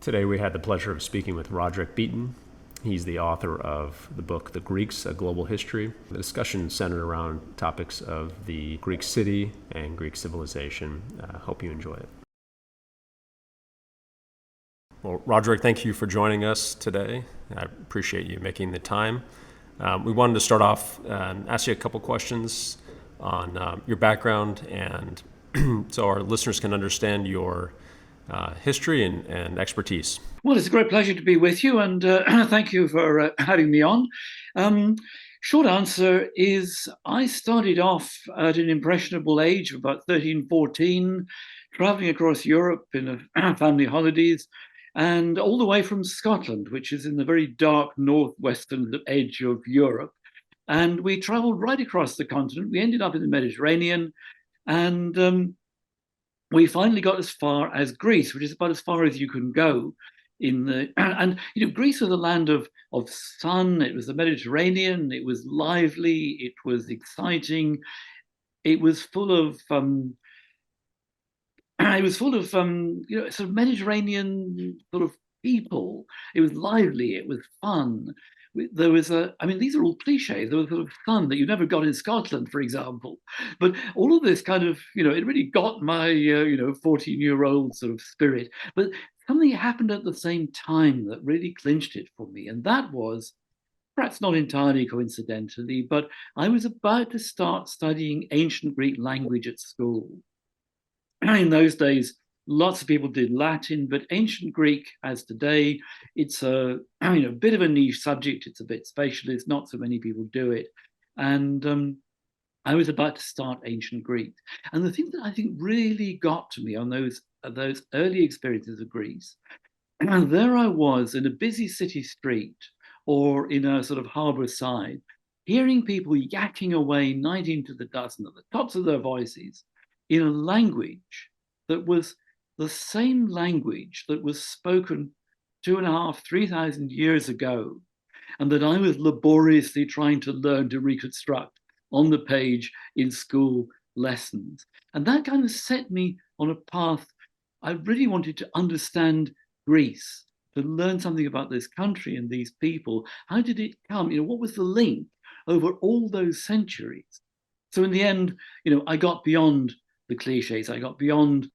Today we had the pleasure of speaking with Roderick Beaton. He's the author of the book, The Greeks, A Global History. The discussion centered around topics of the Greek city and Greek civilization. Hope you enjoy it. Well, Roderick, thank you for joining us today. I appreciate you making the time. We wanted to start off and ask you a couple questions on your background, and so our listeners can understand your history and expertise. Well, it's a great pleasure to be with you, and thank you for having me on. Short answer is I started off at an impressionable age of about 13, 14, traveling across Europe in family holidays, and all the way from Scotland, which is in the very dark northwestern edge of Europe. And we traveled right across the continent. We ended up in the Mediterranean, and we finally got as far as Greece, which is about as far as you can go in the and Greece was a land of sun. It was the Mediterranean. It was lively. It was exciting. It was full of sort of Mediterranean sort of people. It was lively. It was fun. There was these are all cliches. There was sort of fun that you never got in Scotland, for example. But all of this kind of, it really got my, 14-year-old sort of spirit. But something happened at the same time that really clinched it for me. And that was, perhaps not entirely coincidentally, but I was about to start studying ancient Greek language at school. In those days, lots of people did Latin, but ancient Greek, as today, it's a bit of a niche subject. It's a bit specialist. Not so many people do it, and I was about to start ancient Greek. And the thing that I think really got to me on those early experiences of Greece, and there I was in a busy city street or in a sort of harbour side, hearing people yakking away 19 to the dozen at the tops of their voices in a language that was the same language that was spoken 2,500, 3,000 years ago, and that I was laboriously trying to learn to reconstruct on the page in school lessons. And that kind of set me on a path. I really wanted to understand Greece, to learn something about this country and these people. How did it come? What was the link over all those centuries? So in the end, I got beyond the cliches. I got beyond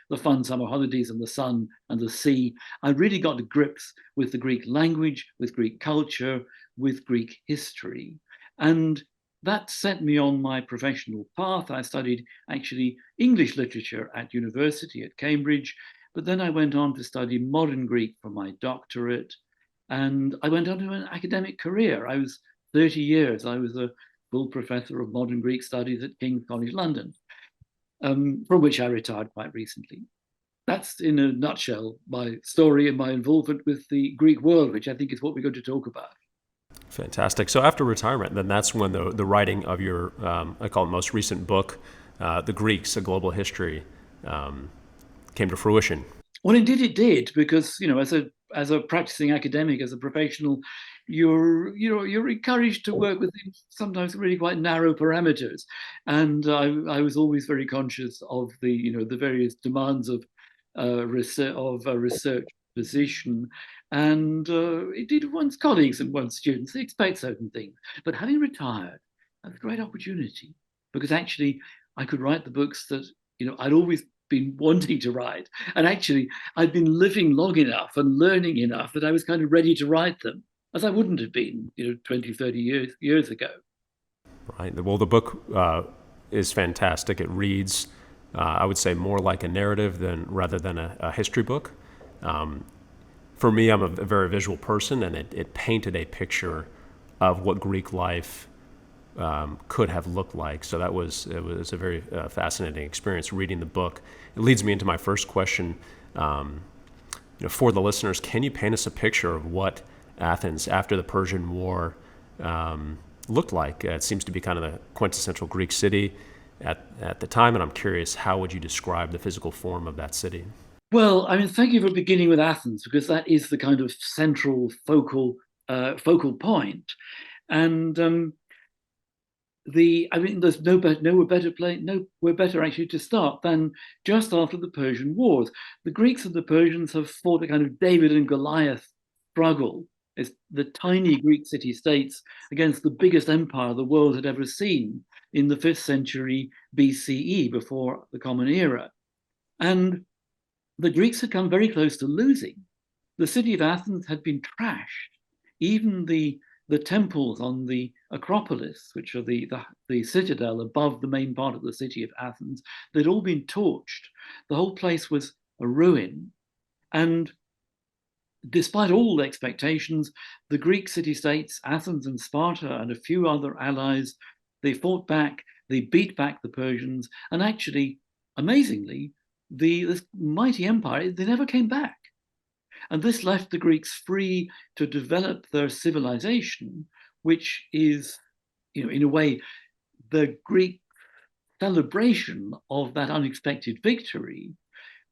the fun summer holidays and the sun and the sea. I really got to grips with the Greek language, with Greek culture, with Greek history. And that set me on my professional path. I studied actually English literature at university at Cambridge, but then I went on to study modern Greek for my doctorate. And I went on to an academic career. I was 30 years. I was a full professor of modern Greek studies at King's College London. From which I retired quite recently. That's, in a nutshell, my story and my involvement with the Greek world, which I think is what we're going to talk about. Fantastic. So after retirement, then that's when the writing of your, I call it most recent book, The Greeks, A Global History, came to fruition. Well, indeed it did, because, as a practicing academic, as a professional, you're encouraged to work within sometimes really quite narrow parameters, and I was always very conscious of the various demands of research position, and indeed one's colleagues and one's students, they expect certain things. But having retired, that was a great opportunity, because actually I could write the books that I'd always been wanting to write, and actually I'd been living long enough and learning enough that I was kind of ready to write them, as I wouldn't have been 20, 30 years ago. Right. Well, the book is fantastic. It reads, I would say, more like a narrative rather than a history book. For me, I'm a very visual person, and it painted a picture of what Greek life could have looked like. So it was a very fascinating experience reading the book. It leads me into my first question. For the listeners, can you paint us a picture of what Athens after the Persian War looked like? It seems to be kind of the quintessential Greek city at the time, and I'm curious, how would you describe the physical form of that city? Well, thank you for beginning with Athens, because that is the kind of central focal point. And I mean, there's nowhere better actually to start than just after the Persian Wars. The Greeks and the Persians have fought a kind of David and Goliath struggle. It's the tiny Greek city-states against the biggest empire the world had ever seen in the 5th century BCE, before the Common Era. And the Greeks had come very close to losing. The city of Athens had been trashed. Even the temples on the Acropolis, which are the citadel above the main part of the city of Athens, they'd all been torched. The whole place was a ruin. And despite all the expectations, the Greek city-states, Athens and Sparta and a few other allies, they fought back, they beat back the Persians, and actually, amazingly, this mighty empire, they never came back. And this left the Greeks free to develop their civilization, which is, in a way, the Greek celebration of that unexpected victory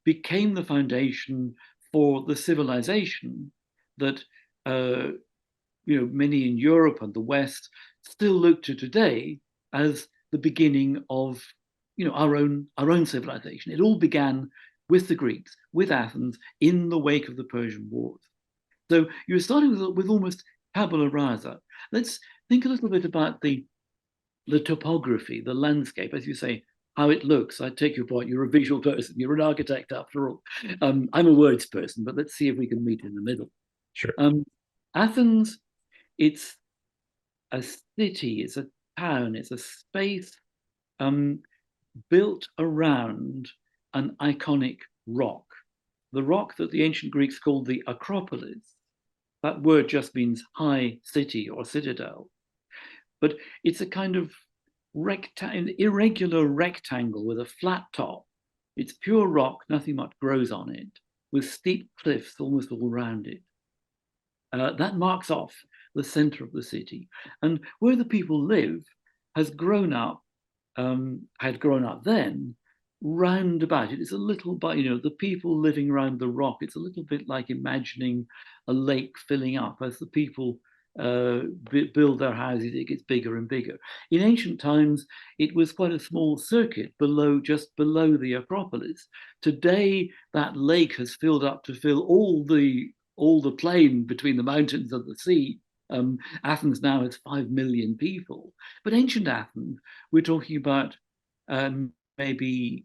became the foundation for the civilization that many in Europe and the West still look to today as the beginning of our own civilization. It all began with the Greeks, with Athens, in the wake of the Persian Wars. So you're starting with almost tabula rasa. Let's think a little bit about the topography, the landscape, as you say, how it looks. I take your point. You're a visual person. You're an architect after all. I'm a words person, but let's see if we can meet in the middle. Sure. Athens, it's a city, it's a town, it's a space built around an iconic rock. The rock that the ancient Greeks called the Acropolis. That word just means high city or citadel. But it's a kind of irregular rectangle with a flat top. It's pure rock, nothing much grows on it, with steep cliffs almost all around it. That marks off the center of the city. And where the people live had grown up then, round about it. It's a little bit, the people living around the rock, it's a little bit like imagining a lake filling up as the people build their houses. It gets bigger and bigger. In ancient times, it was quite a small circuit just below the Acropolis. Today, that lake has filled up to fill all the plain between the mountains and the sea. Athens now has 5 million people. But ancient Athens, we're talking about maybe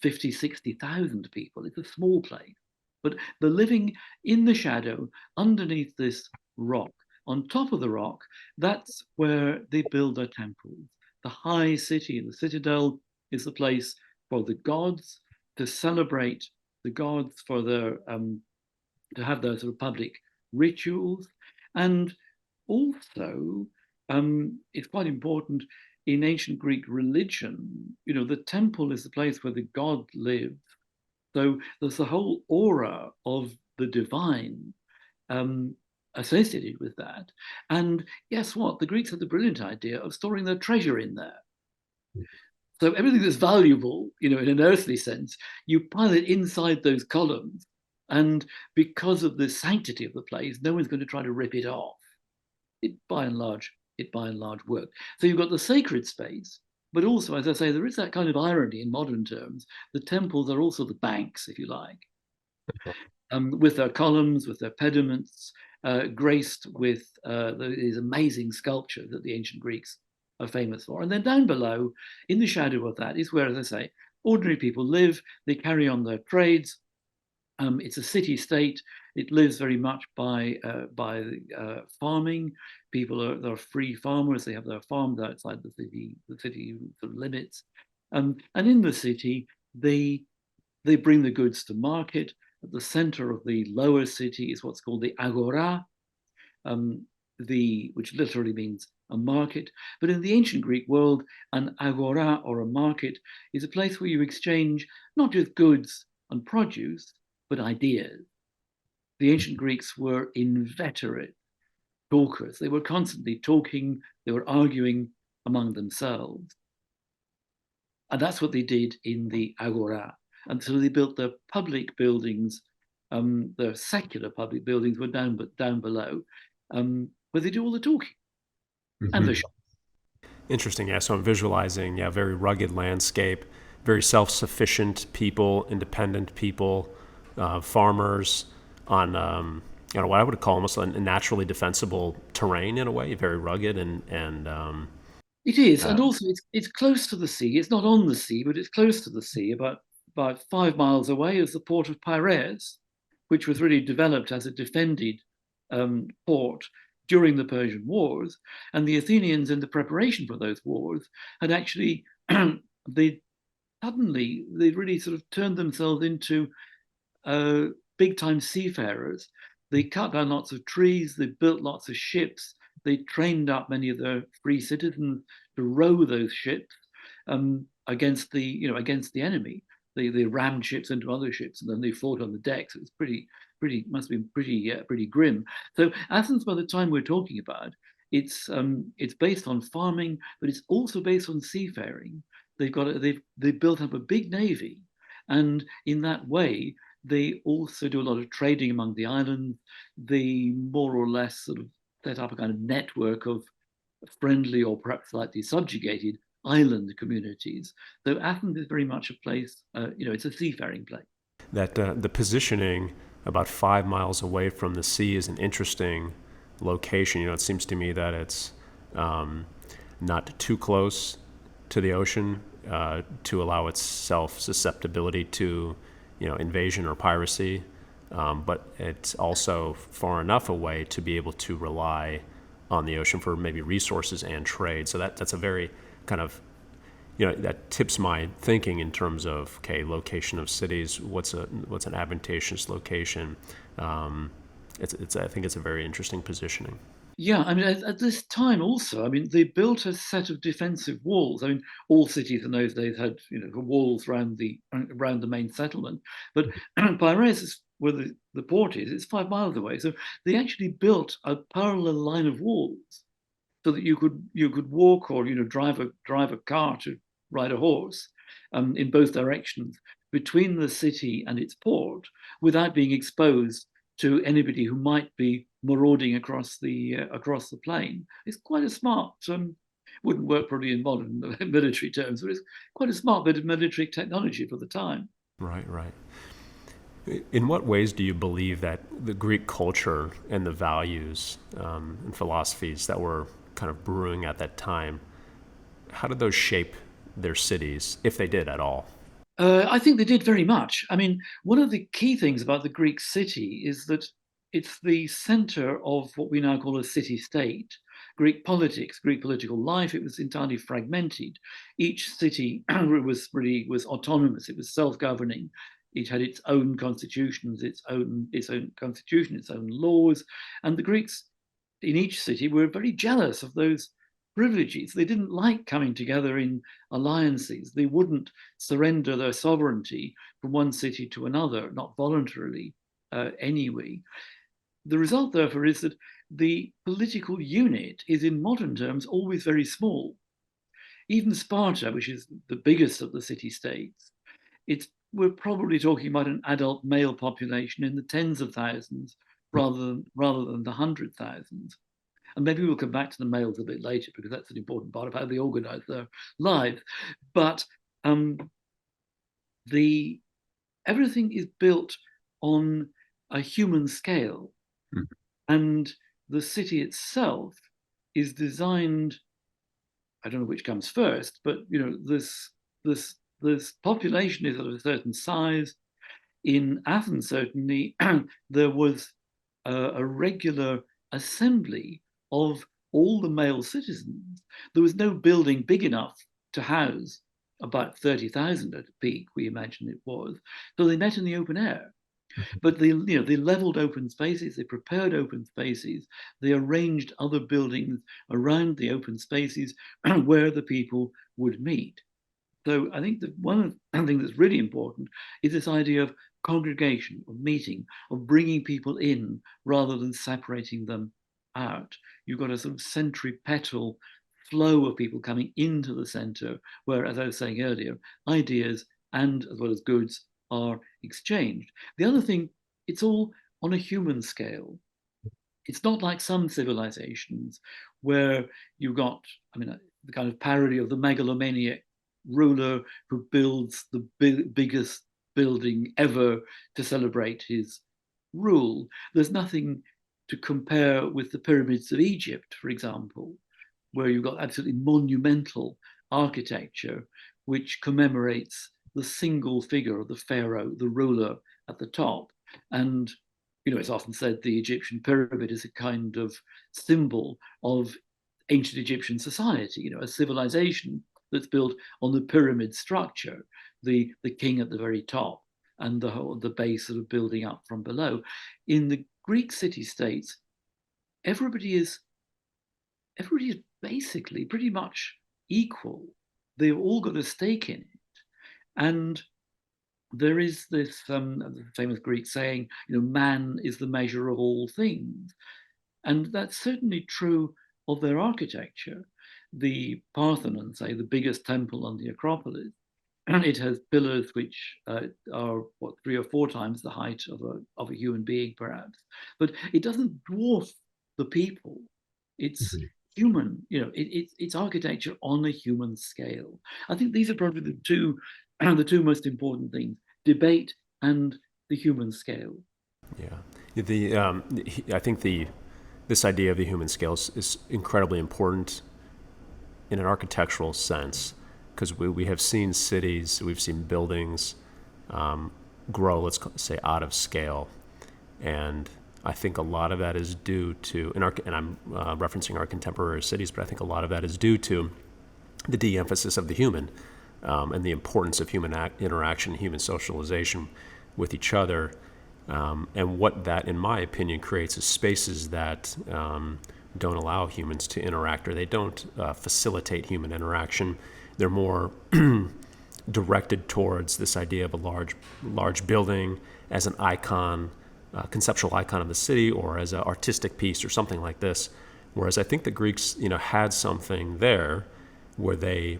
50, 60,000 people. It's a small place. But they're living in the shadow underneath this rock. On top of the rock, that's where they build their temples. The high city, the citadel, is the place for the gods to celebrate the gods, for their to have their sort of public rituals. And also, it's quite important in ancient Greek religion, the temple is the place where the god lives. So there's the whole aura of the divine associated with that. And guess what? The Greeks had the brilliant idea of storing their treasure in there. So everything that's valuable, in an earthly sense, you pile it inside those columns. And because of the sanctity of the place, no one's going to try to rip it off. It by and large worked. So you've got the sacred space, but also, as I say, there is that kind of irony in modern terms. The temples are also the banks, if you like, with their columns, with their pediments, graced with these amazing sculpture that the ancient Greeks are famous for. And then down below, in the shadow of that, is where, as I say, ordinary people live. They carry on their trades. It's a city-state. It lives very much by farming. People are free farmers. They have their farms outside the city sort of limits. And in the city, they bring the goods to market. At the center of the lower city is what's called the Agora, which literally means a market. But in the ancient Greek world, an Agora, or a market, is a place where you exchange not just goods and produce, but ideas. The ancient Greeks were inveterate talkers. They were constantly talking, they were arguing among themselves. And that's what they did in the Agora. And so they built their public buildings, their secular public buildings were down below, where they do all the talking and the shopping. Interesting. Yeah. So I'm visualizing, yeah, very rugged landscape, very self-sufficient people, independent people, farmers on, what I would call almost a naturally defensible terrain in a way, very rugged and It is, uh, and also it's close to the sea. It's not on the sea, but it's close to the sea. About 5 miles away is the port of Piraeus, which was really developed as a defended port during the Persian Wars. And the Athenians, in the preparation for those wars, had actually they they really sort of turned themselves into big time seafarers. They cut down lots of trees, they built lots of ships, they trained up many of their free citizens to row those ships against the enemy. They rammed ships into other ships and then they fought on the decks. It was must have been pretty grim. So Athens, by the time we're talking about, it's based on farming, but it's also based on seafaring. They've built up a big navy, and in that way, they also do a lot of trading among the islands. They more or less sort of set up a kind of network of friendly or perhaps slightly subjugated island communities. So Athens is very much a place, it's a seafaring place. that the positioning about 5 miles away from the sea is an interesting location. It seems to me that it's um, not too close to the ocean to allow itself susceptibility to, invasion or piracy, but it's also far enough away to be able to rely on the ocean for maybe resources and trade. So that's a very kind of, that tips my thinking in terms of, okay, location of cities. What's an advantageous location? I think it's a very interesting positioning. Yeah, I mean, at this time also, I mean, they built a set of defensive walls. I mean, all cities in those days had, walls around the main settlement. But Piraeus is where the port is. It's 5 miles away, so they actually built a parallel line of walls so that you could walk or drive a car to ride a horse in both directions between the city and its port without being exposed to anybody who might be marauding across the plain. It's quite a smart. Wouldn't work probably in modern military terms, but it's quite a smart bit of military technology for the time. Right, right. In what ways do you believe that the Greek culture and the values and philosophies that were kind of brewing at that time, how did those shape their cities, if they did at all? I think they did very much. I mean, one of the key things about the Greek city is that it's the center of what we now call a city state. Greek politics, Greek political life, it was entirely fragmented. Each city was autonomous, it was self-governing. It had its own constitutions, its own constitution, its own laws. And the Greeks in each city were very jealous of those privileges. They didn't like coming together in alliances. They wouldn't surrender their sovereignty from one city to another, not voluntarily anyway. The result, therefore, is that the political unit is, in modern terms, always very small. Even Sparta, which is the biggest of the city states, we're probably talking about an adult male population in the tens of thousands rather than the 100,000s. And maybe we'll come back to the males a bit later because that's an important part of how they organize their lives. But the everything is built on a human scale, Mm. and the city itself is designed. I don't know which comes first, but this population is of a certain size. In Athens, certainly, there was a regular assembly of all the male citizens. There was no building big enough to house about 30,000 at a peak, we imagine it was. So they met in the open air. But they leveled open spaces, they prepared open spaces, they arranged other buildings around the open spaces where the people would meet. So I think that one of the things that's really important is this idea of congregation, of meeting, of bringing people in rather than separating them out. You've got a sort of centripetal flow of people coming into the center, where, as I was saying earlier, ideas and as well as goods are exchanged. The other thing, it's all on a human scale. It's not like some civilizations where you got, I mean, the kind of parody of the megalomaniac ruler who builds the biggest building ever to celebrate his rule. There's nothing to compare with the pyramids of Egypt, for example, where you've got absolutely monumental architecture which commemorates the single figure of the pharaoh, the ruler at the top. And it's often said the Egyptian pyramid is a kind of symbol of ancient Egyptian society, a civilization that's built on the pyramid structure, the king at the very top and the base sort of building up from below. In the Greek city-states, everybody is basically pretty much equal. They've all got a stake in it. And there is this famous Greek saying, man is the measure of all things. And that's certainly true of their architecture. The Parthenon, say, the biggest temple on the Acropolis, and it has pillars which are 3 or 4 times the height of a human being, perhaps. But it doesn't dwarf the people. It's human, it's architecture on a human scale. I think these are probably the two most important things: debate and the human scale. Yeah, I think this idea of the human scale is incredibly important in an architectural sense, because we have seen cities, we've seen buildings grow, let's say, out of scale, and I think a lot of that is due to, and I'm referencing our contemporary cities, but I think a lot of that is due to the de-emphasis of the human and the importance of human interaction, human socialization with each other, and what that, in my opinion, creates is spaces that don't allow humans to interact, or they don't facilitate human interaction. They're more directed towards this idea of a large building as an icon, conceptual icon of the city, or as an artistic piece or something like this. Whereas I think the Greeks, had something there where they,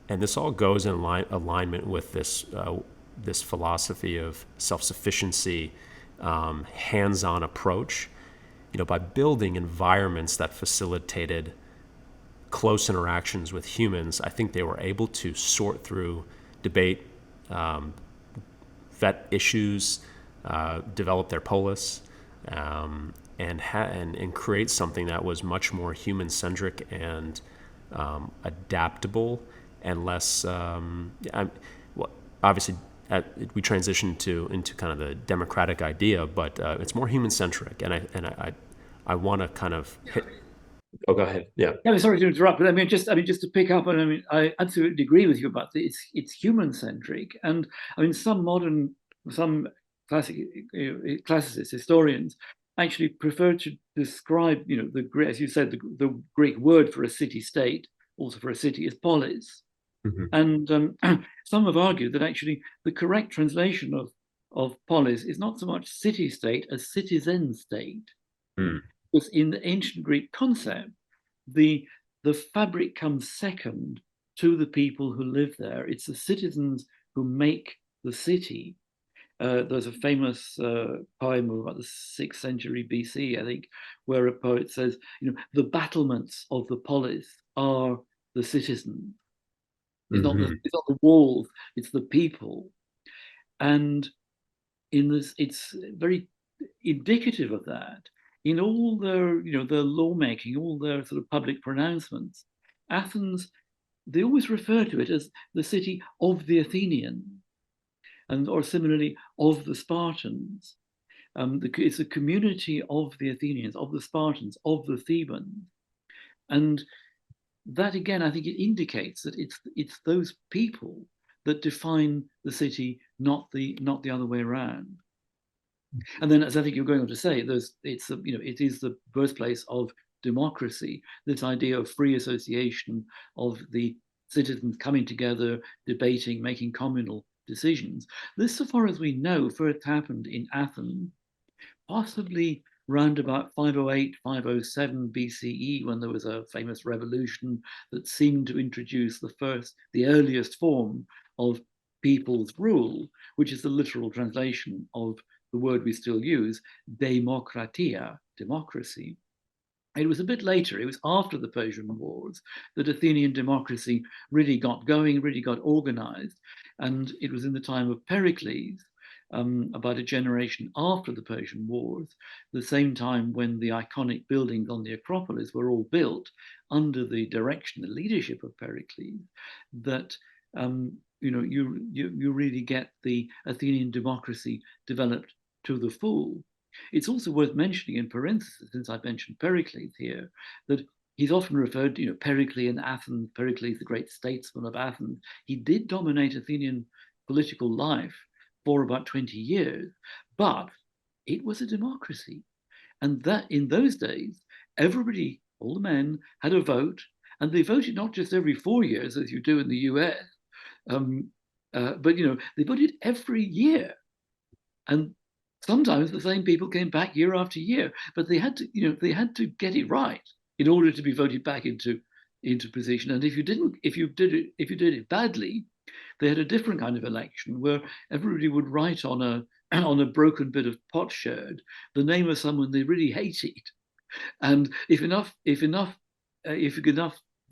and this all goes in alignment with this philosophy of self-sufficiency, hands-on approach, by building environments that facilitated close interactions with humans. I think they were able to sort through, debate, vet issues, develop their polis, and create something that was much more human-centric and adaptable and less. Obviously, we transitioned into kind of the democratic idea, but it's more human-centric, and I want to kind of hit. Oh, go ahead. Yeah. Yeah, sorry to interrupt, but just to pick up on, I absolutely agree with you about this. It's human-centric, and some classicists, historians, actually prefer to describe, as you said, the Greek word for a city-state, also for a city, is polis. Mm-hmm. And some have argued that actually the correct translation of polis is not so much city-state as citizen-state. Mm. Because in the ancient Greek concept, the fabric comes second to the people who live there. It's the citizens who make the city. There's a famous poem of about the 6th century BC, I think, where a poet says, the battlements of the polis are the citizens. It's not the walls, it's the people. And in this, it's very indicative of that. In all their, their lawmaking, all their sort of public pronouncements, Athens, they always refer to it as the city of the Athenians, or similarly of the Spartans. It's a community of the Athenians, of the Spartans, of the Thebans, and that again, I think it indicates that it's those people that define the city, not the other way around. And then, as I think you're going on to say, it is the birthplace of democracy. This idea of free association, of the citizens coming together, debating, making communal decisions. This, so far as we know, first happened in Athens, possibly round about 508, 507 BCE, when there was a famous revolution that seemed to introduce the earliest form of people's rule, which is the literal translation of the word we still use, demokratia, democracy. It was a bit later, it was after the Persian Wars, that Athenian democracy really got going, really got organized. And it was in the time of Pericles, about a generation after the Persian Wars, the same time when the iconic buildings on the Acropolis were all built under the direction, the leadership of Pericles, that you really get the Athenian democracy developed to the full. It's also worth mentioning in parentheses, since I mentioned Pericles here, that he's often referred to, Pericles in Athens, Pericles, the great statesman of Athens. He did dominate Athenian political life for about 20 years, but it was a democracy. And that in those days, everybody, all the men, had a vote, and they voted not just every 4 years, as you do in the US, but they voted every year. And sometimes the same people came back year after year, but they had to get it right in order to be voted back into position. And if you did it badly, they had a different kind of election where everybody would write on a broken bit of potsherd the name of someone they really hated, and if enough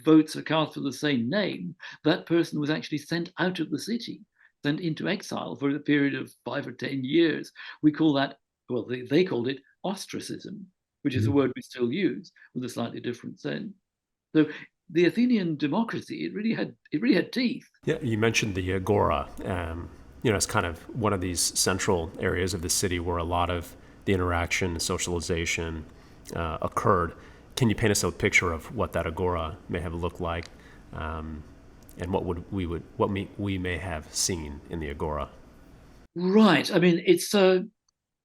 votes are cast for the same name, that person was actually sent out of the city, sent into exile for a period of 5 or 10 years. We call that, well, they called it ostracism, which is a word we still use with a slightly different sense. So the Athenian democracy, it really had teeth. Yeah, you mentioned the Agora. It's kind of one of these central areas of the city where a lot of the interaction, socialization occurred. Can you paint us a picture of what that Agora may have looked like, and what we may have seen in the Agora? Right. I mean, it's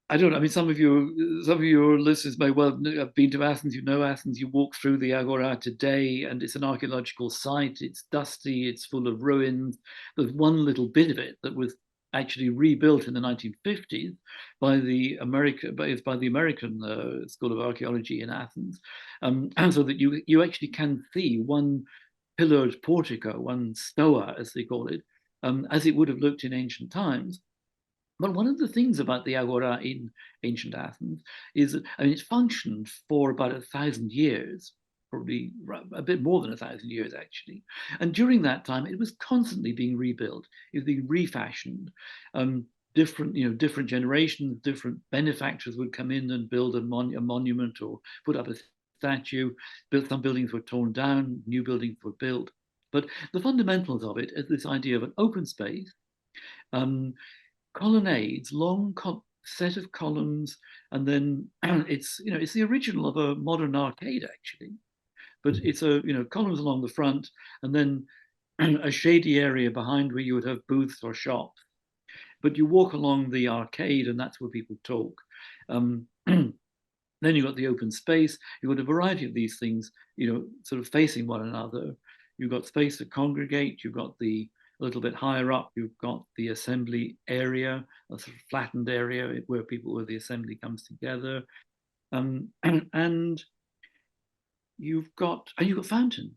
I don't know. I mean, some of your listeners may well have been to Athens. You know Athens. You walk through the Agora today, and it's an archaeological site. It's dusty. It's full of ruins. There's one little bit of it that was actually rebuilt in the 1950s by the American School of Archaeology in Athens, and so that you actually can see one pillared portico, one stoa, as they call it, as it would have looked in ancient times. But one of the things about the Agora in ancient Athens is that, I mean, it functioned for about 1,000 years, probably a bit more than 1,000 years, actually. And during that time, it was constantly being rebuilt. It was being refashioned. Different generations, different benefactors would come in and build a monument or put up a statue. Some buildings were torn down, new buildings were built. But the fundamentals of it is this idea of an open space, colonnades, long set of columns, and then it's the original of a modern arcade, actually, but it's columns along the front, and then a shady area behind where you would have booths or shops. But you walk along the arcade, and that's where people talk. Then you've got the open space. You've got a variety of these things, sort of facing one another. You've got space to congregate. You've got a little bit higher up, you've got the assembly area, a sort of flattened area where the assembly comes together. And you've got fountains.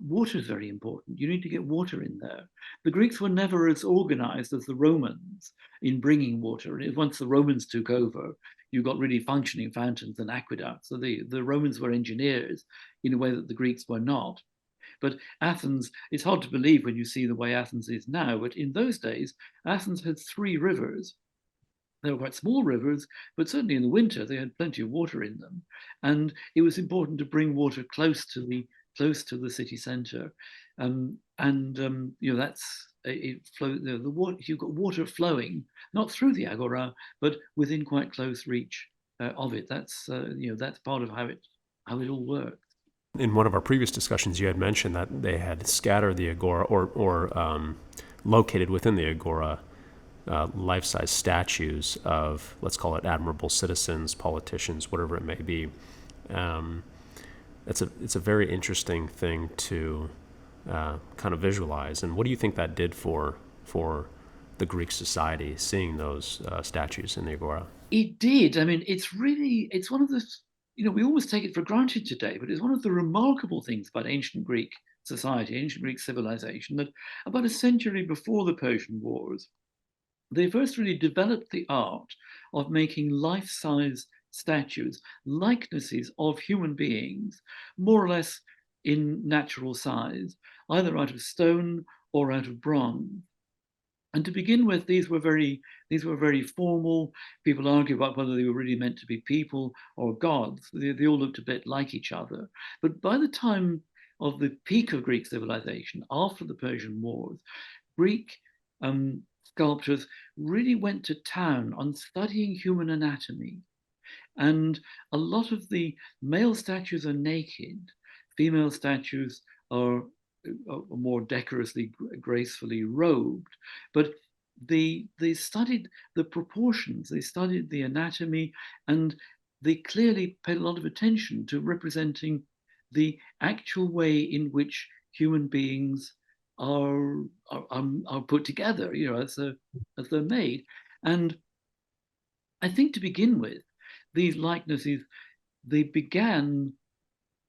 Water is very important. You need to get water in there. The Greeks were never as organized as the Romans in bringing water. And once the Romans took over, you got really functioning fountains and aqueducts. So the Romans were engineers in a way that the Greeks were not. But Athens, it's hard to believe when you see the way Athens is now, but in those days, Athens had 3 rivers. They were quite small rivers, but certainly in the winter, they had plenty of water in them. And it was important to bring water close to the city center. That's it. The water, you've got water flowing, not through the Agora, but within quite close reach of it. That's part of how it all works. In one of our previous discussions, you had mentioned that they had scattered the Agora or located within the Agora life-size statues of, let's call it, admirable citizens, politicians, whatever it may be. It's a very interesting thing to kind of visualize. And what do you think that did for the Greek society, seeing those statues in the Agora? It did. I mean, it's one of the, we always take it for granted today, but it's one of the remarkable things about ancient Greek society, ancient Greek civilization, that about a century before the Persian Wars, they first really developed the art of making life-size statues, likenesses of human beings, more or less in natural size, either out of stone or out of bronze. And to begin with, these were very formal. People argue about whether they were really meant to be people or gods. They all looked a bit like each other. But by the time of the peak of Greek civilization, after the Persian Wars, Greek sculptors really went to town on studying human anatomy. And a lot of the male statues are naked, female statues are more decorously, gracefully robed. But they studied the proportions, they studied the anatomy, and they clearly paid a lot of attention to representing the actual way in which human beings are put together, as they're made. And I think to begin with, these likenesses they began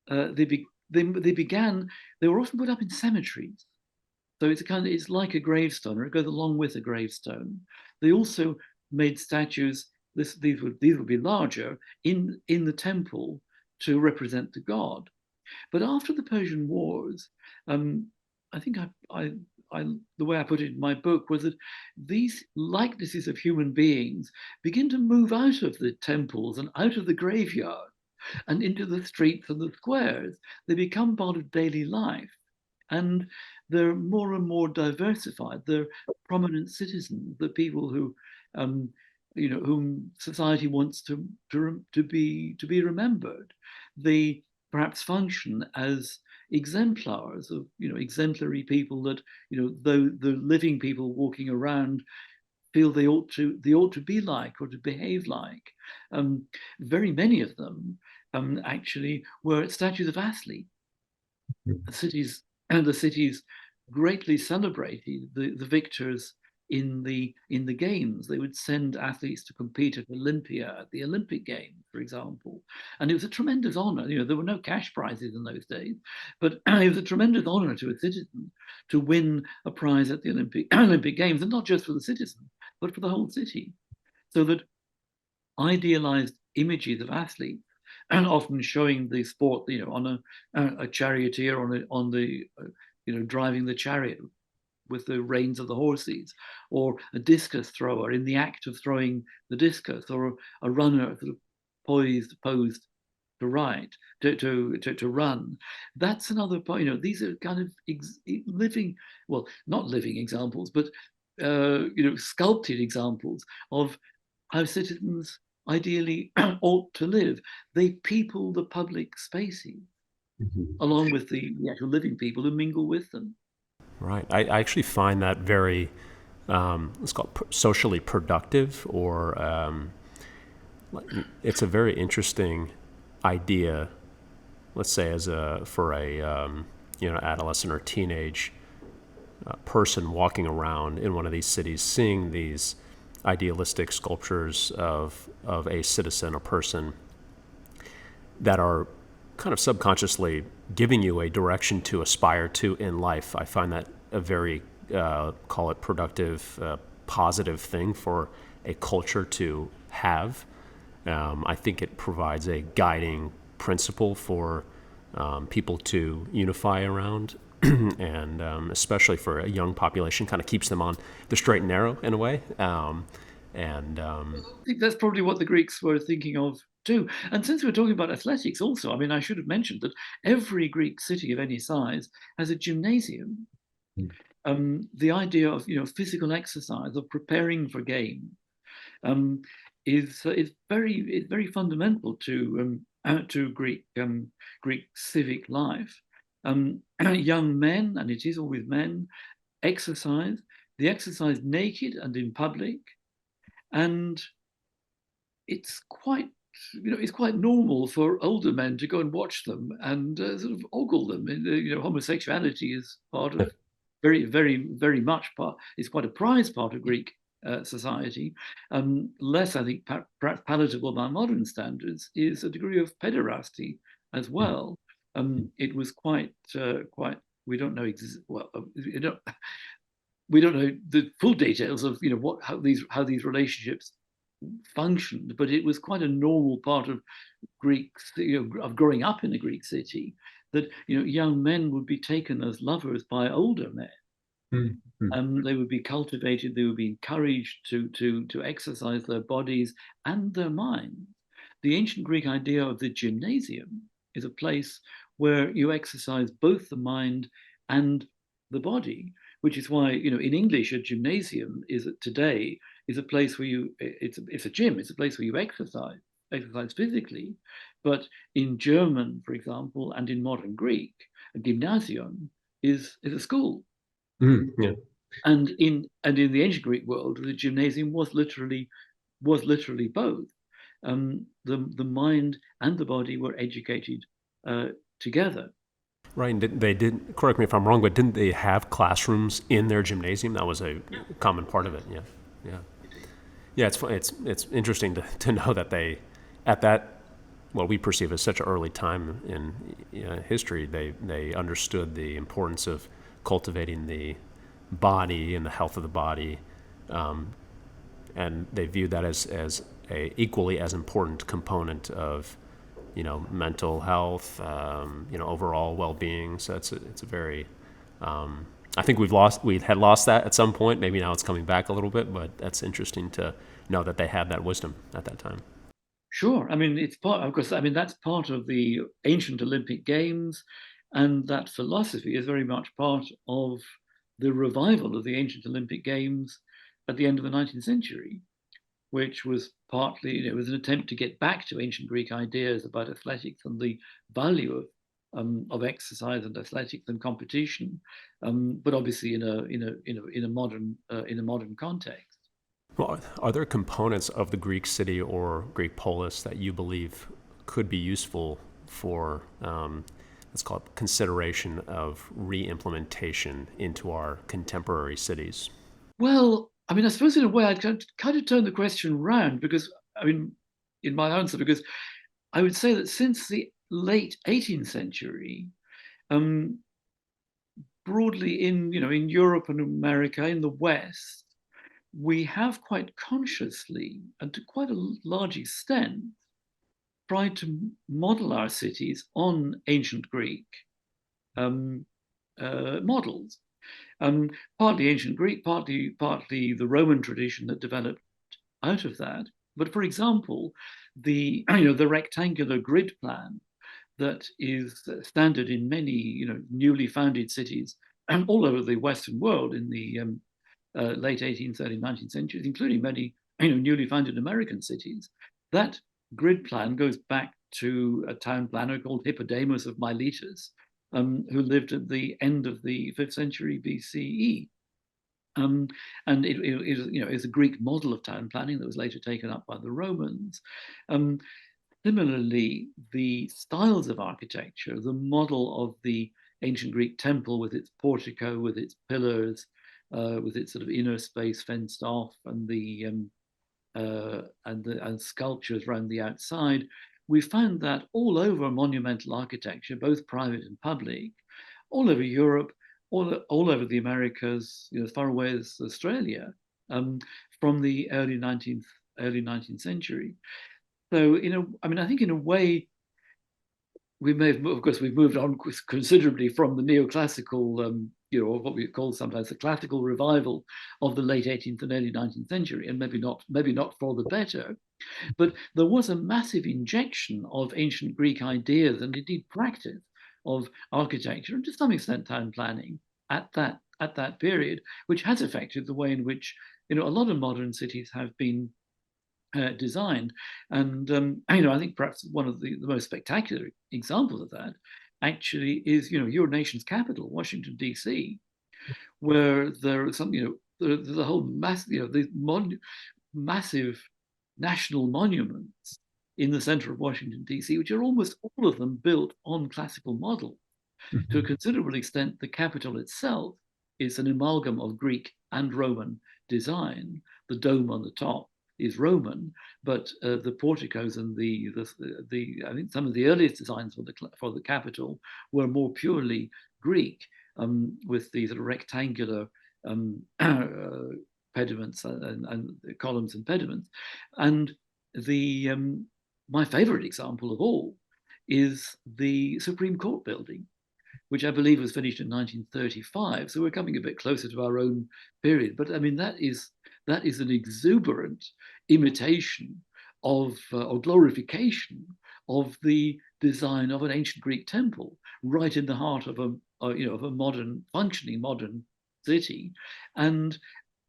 they, be, they began they were often put up in cemeteries. So it's like a gravestone, or it goes along with a gravestone. They also made statues. These would be larger in the temple to represent the god. But after the Persian Wars, I think the way I put it in my book was that these likenesses of human beings begin to move out of the temples and out of the graveyard and into the streets and the squares. They become part of daily life, and they're more and more diversified. They're prominent citizens, the people who, whom society wants to be remembered. They perhaps function as exemplars of exemplary people that though the living people walking around feel they ought to be like or to behave like. Very many of them actually were statues of athletes. The cities greatly celebrated the victors in the games. They would send athletes to compete at Olympia, at the Olympic Games, for example, and it was a tremendous honor. There were no cash prizes in those days, but it was a tremendous honor to a citizen to win a prize at the Olympic Games, and not just for the citizen, but for the whole city. So that idealized images of athletes, and often showing the sport, on a charioteer on the driving the chariot with the reins of the horses, or a discus thrower in the act of throwing the discus, or a runner sort of posed to run. That's another part. These are kind of living, well, not living examples, but sculpted examples of how citizens ideally ought to live. They people the public spaces, along with the actual living people who mingle with them. Right. I actually find that very, let's call it socially productive, or it's a very interesting idea. Let's say for a adolescent or teenage person walking around in one of these cities, seeing these idealistic sculptures of a citizen, a person that are kind of subconsciously giving you a direction to aspire to in life. I find that a very, call it productive, positive thing for a culture to have. I think it provides a guiding principle for people to unify around, and especially for a young population, kind of keeps them on the straight and narrow in a way. I think that's probably what the Greeks were thinking of too. And since we're talking about athletics also, I mean, I should have mentioned that every Greek city of any size has a gymnasium. The idea of physical exercise, of preparing for games, is very fundamental to Greek civic life. Young men, and it is always men, exercise. They exercise naked and in public, and it's quite normal for older men to go and watch them and sort of ogle them. Homosexuality is part of very much part. It's quite a prized part of Greek society. Less, I think, perhaps palatable by modern standards is a degree of pederasty as well. It was quite. We don't know we don't know the full details of how these relationships functioned, but it was quite a normal part of Greeks, of growing up in a Greek city, that young men would be taken as lovers by older men. Mm-hmm. They would be cultivated, they would be encouraged to exercise their bodies and their minds. The ancient Greek idea of the gymnasium is a place where you exercise both the mind and the body, which is why in English a gymnasium is today is a place where it's a gym, it's a place where you exercise physically, but in German, for example, and in modern Greek, a gymnasium is a school. Yeah. And in the ancient Greek world, the gymnasium was literally both. The mind and the body were educated together. Right. And they did, correct me if I'm wrong, but didn't they have classrooms in their gymnasium? That was a common part of it. Yeah. Yeah. Yeah. It's interesting to know that they, at that, what we perceive as such an early time in history, they understood the importance of cultivating the body and the health of the body, and they viewed that as a equally as important component of mental health, overall well-being. So it's a very I think we had lost that at some point. Maybe now it's coming back a little bit, but that's interesting to know that they had that wisdom at that time. Sure, I mean it's part, of course. I mean that's part of the ancient Olympic Games, and that philosophy is very much part of the revival of the ancient Olympic Games at the end of the 19th century, which was partly, it was an attempt to get back to ancient Greek ideas about athletics and the value of exercise and athletics and competition, but obviously in a modern context. Well, are there components of the Greek city or Greek polis that you believe could be useful for, let's call it, consideration of re-implementation into our contemporary cities? Well, I mean, I suppose in a way I'd kind of turn the question round, because I mean, in my answer, because I would say that since the late 18th century, um, broadly in Europe and America, in the West, we have quite consciously and to quite a large extent tried to model our cities on ancient Greek um, models. Partly ancient Greek, partly the Roman tradition that developed out of that. But for example, the rectangular grid plan that is standard in many newly founded cities and all over the Western world in the late 18th, early 19th centuries, including many newly founded American cities. That grid plan goes back to a town planner called Hippodamus of Miletus, who lived at the end of the 5th century BCE. And it is a Greek model of town planning that was later taken up by the Romans. Similarly, the styles of architecture, the model of the ancient Greek temple with its portico, with its pillars, with its sort of inner space fenced off, and the and sculptures around the outside, we found that all over monumental architecture, both private and public, all over Europe, all over the Americas, as far away as Australia, from the early 19th century. So, I mean, I think in a way, we may have, of course, we've moved on considerably from the neoclassical, what we call sometimes the classical revival of the late 18th and early 19th century, and maybe not for the better. But there was a massive injection of ancient Greek ideas and indeed practice of architecture and to some extent town planning at that period, which has affected the way in which a lot of modern cities have been designed. And I think perhaps one of the most spectacular examples of that actually is your nation's capital, Washington D.C., where there are some there's a whole massive national monuments in the center of Washington D.C., which are almost all of them built on classical models. To a considerable extent, the Capitol itself is an amalgam of Greek and Roman design. The dome on the top is Roman, but the porticos and the I think some of the earliest designs for the Capitol were more purely Greek, with the sort of rectangular pediments and columns and pediments. And the my favorite example of all is the Supreme Court building, which I believe was finished in 1935. So we're coming a bit closer to our own period. But I mean, that is an exuberant imitation of or glorification of the design of an ancient Greek temple, right in the heart of of a modern, functioning modern city. And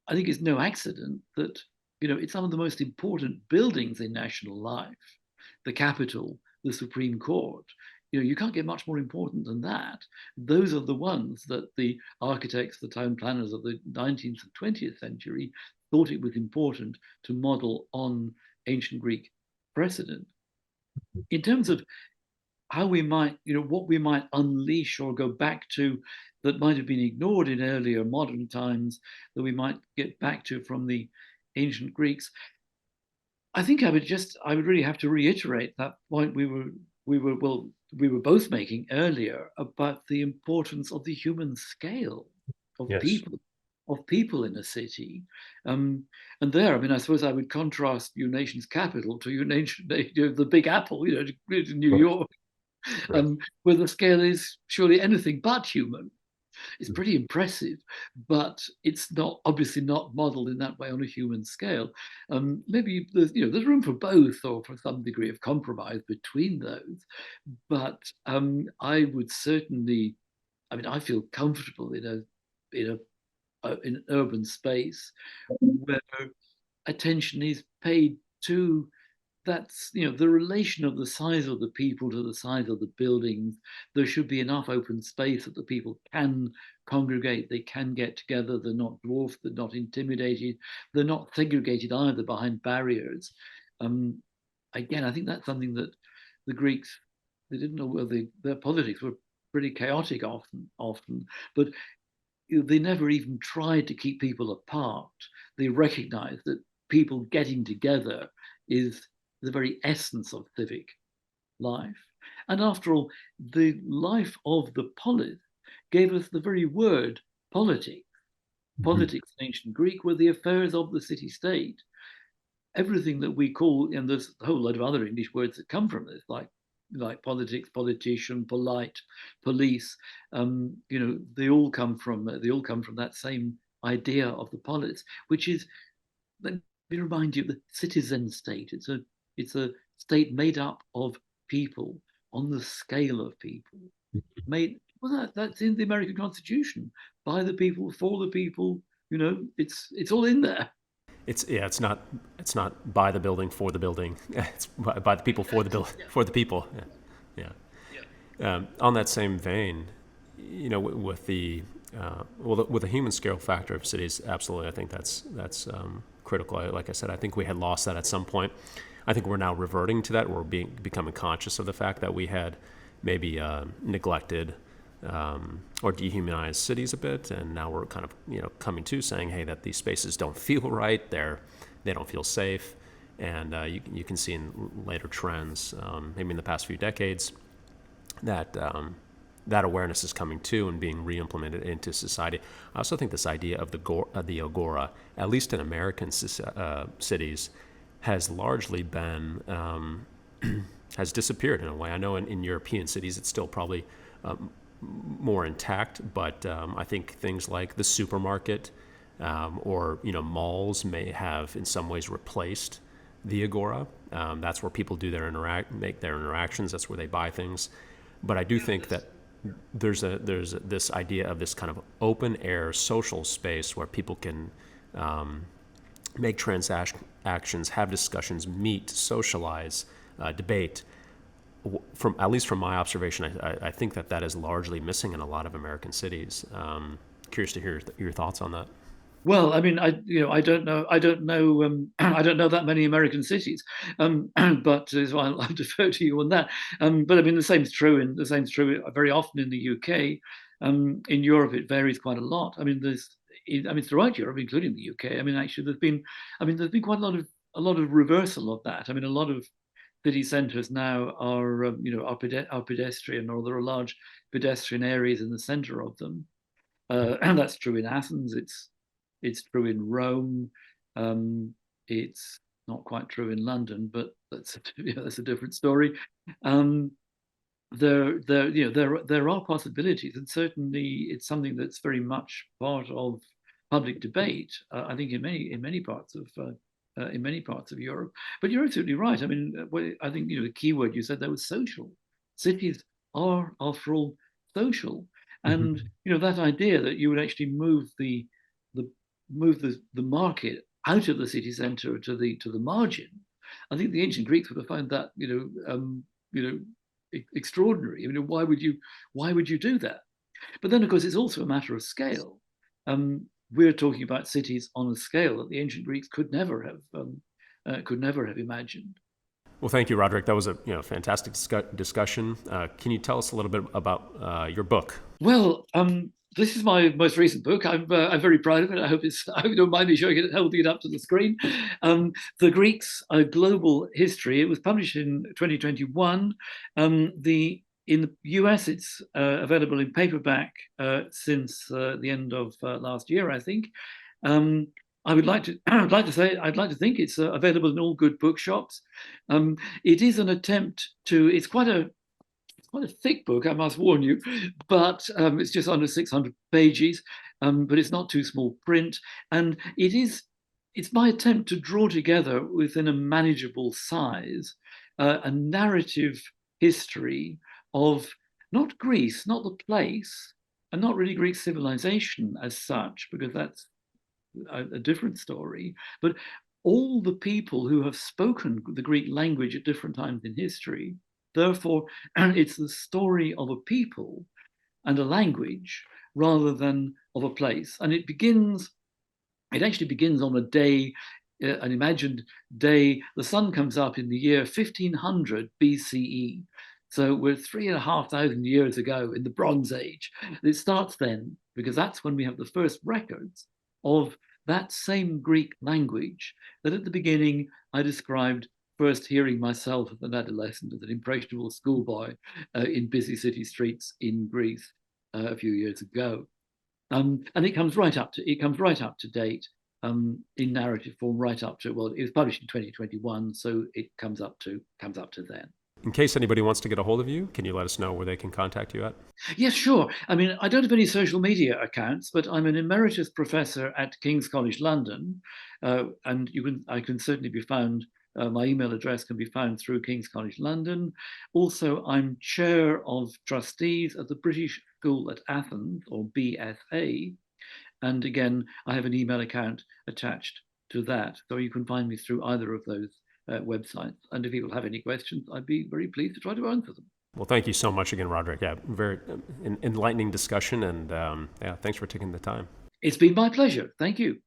I think it's no accident that it's some of the most important buildings in national life, the Capitol, the Supreme Court. You can't get much more important than that. Those are the ones that the architects, the town planners of the 19th and 20th century thought it was important to model on ancient Greek precedent. In terms of how we might, what we might unleash or go back to that might have been ignored in earlier modern times, that we might get back to from the ancient Greeks. I think I would really have to reiterate that point we were both making earlier about the importance of the human scale of Yes. people in a city. And there, I mean, I suppose I would contrast your nation's capital to your nation, the Big Apple, New Right. York, Right. where the scale is surely anything but human. It's pretty impressive, but it's not obviously not modeled in that way on a human scale. Maybe there's room for both, or for some degree of compromise between those. But I would certainly, I mean, I feel comfortable in an urban space where attention is paid to that's the relation of the size of the people to the size of the buildings. There should be enough open space that the people can congregate, they can get together, they're not dwarfed, they're not intimidated, they're not segregated either behind barriers. um, Again, I think that's something that the Greeks, they didn't know where their politics were pretty chaotic often, but they never even tried to keep people apart. They recognized that people getting together is the very essence of civic life. And after all, the life of the polis gave us the very word politics. Mhm. Politics in ancient Greek were the affairs of the city state. Everything that we call, and there's a whole load of other English words that come from this, like politics, politician, polite, police. They all come from that same idea of the polis, which is, let me remind you, the citizen state. It's a state made up of people on the scale of people. That's in the American Constitution, by the people, for the people. It's all in there. It's not by the building for the building. It's by the people for the bill Yeah, for the people. Yeah. yeah, Yeah. On that same vein, with with the human scale factor of cities, absolutely, I think that's critical. Like I said, I think we had lost that at some point. I think we're now reverting to that. We're becoming conscious of the fact that we had maybe neglected or dehumanized cities a bit, and now we're kind of coming to saying, hey, that these spaces don't feel right. They don't feel safe, and you can see in later trends, maybe in the past few decades, that that awareness is coming to and being re-implemented into society. I also think this idea of the agora, at least in American cities, has largely been has disappeared in a way. I know in European cities it's still probably more intact, but I think things like the supermarket or malls may have in some ways replaced the agora. That's where people do make their interactions. That's where they buy things. But I do think that there's this idea of this kind of open air social space where people can make transactions, have discussions, meet, socialize, debate. At least from my observation, I think that is largely missing in a lot of American cities. Curious to hear your thoughts on that. Well, I mean, I don't know that many American cities, but so I'll defer to you on that. But I mean, the same's true very often in the UK. In Europe, it varies quite a lot. I mean, throughout Europe, including the UK. I mean, actually, there's been quite a lot of reversal of that. I mean, a lot of city centres now are pedestrian, or there are large pedestrian areas in the centre of them. And that's true in Athens. It's true in Rome. It's not quite true in London, but that's a different story. Um, there are possibilities, and certainly it's something that's very much part of public debate. I think in many parts of in many parts of Europe. But you're absolutely right. I mean, I think the key word you said there was social. Cities are, after all, social, and Mhm. that idea that you would actually the the market out of the city centre to the margin. I think the ancient Greeks would have found that you know extraordinary. I mean, why would you do that? But then, of course, it's also a matter of scale. We're talking about cities on a scale that the ancient Greeks could never have imagined. Well, thank you, Roderick. That was a fantastic discussion. Can you tell us a little bit about your book? Well, this is my most recent book. I'm very proud of it. I hope you don't mind me showing it, holding it up to the screen. The Greeks: A Global History. It was published in 2021. In the US, it's available in paperback since the end of last year, I think. Um, I would like to I'd like to think it's available in all good bookshops. It is an attempt to. It's quite a thick book, I must warn you, but it's just under 600 pages, but it's not too small print. And it's my attempt to draw together within a manageable size a narrative history of not Greece, not the place, and not really Greek civilization as such, because that's a different story, but all the people who have spoken the Greek language at different times in history. Therefore, it's the story of a people and a language rather than of a place. And it actually begins on a day, an imagined day. The sun comes up in the year 1500 BCE. So we're 3,500 years ago in the Bronze Age. It starts then because that's when we have the first records of that same Greek language that at the beginning I described first hearing myself as an adolescent, as an impressionable schoolboy in busy city streets in Greece a few years ago. And it comes right up to date in narrative form, right up to, well, it was published in 2021, so it comes up to then. In case anybody wants to get a hold of you, can you let us know where they can contact you at? Yes, sure. I mean, I don't have any social media accounts, but I'm an emeritus professor at King's College London, and I can certainly be found. My email address can be found through King's College London. Also, I'm chair of trustees at the British School at Athens, or BSA, and again, I have an email account attached to that, so you can find me through either of those websites. And if people have any questions, I'd be very pleased to try to answer them. Well, thank you so much again, Roderick. Yeah, very enlightening discussion, and yeah, thanks for taking the time. It's been my pleasure. Thank you.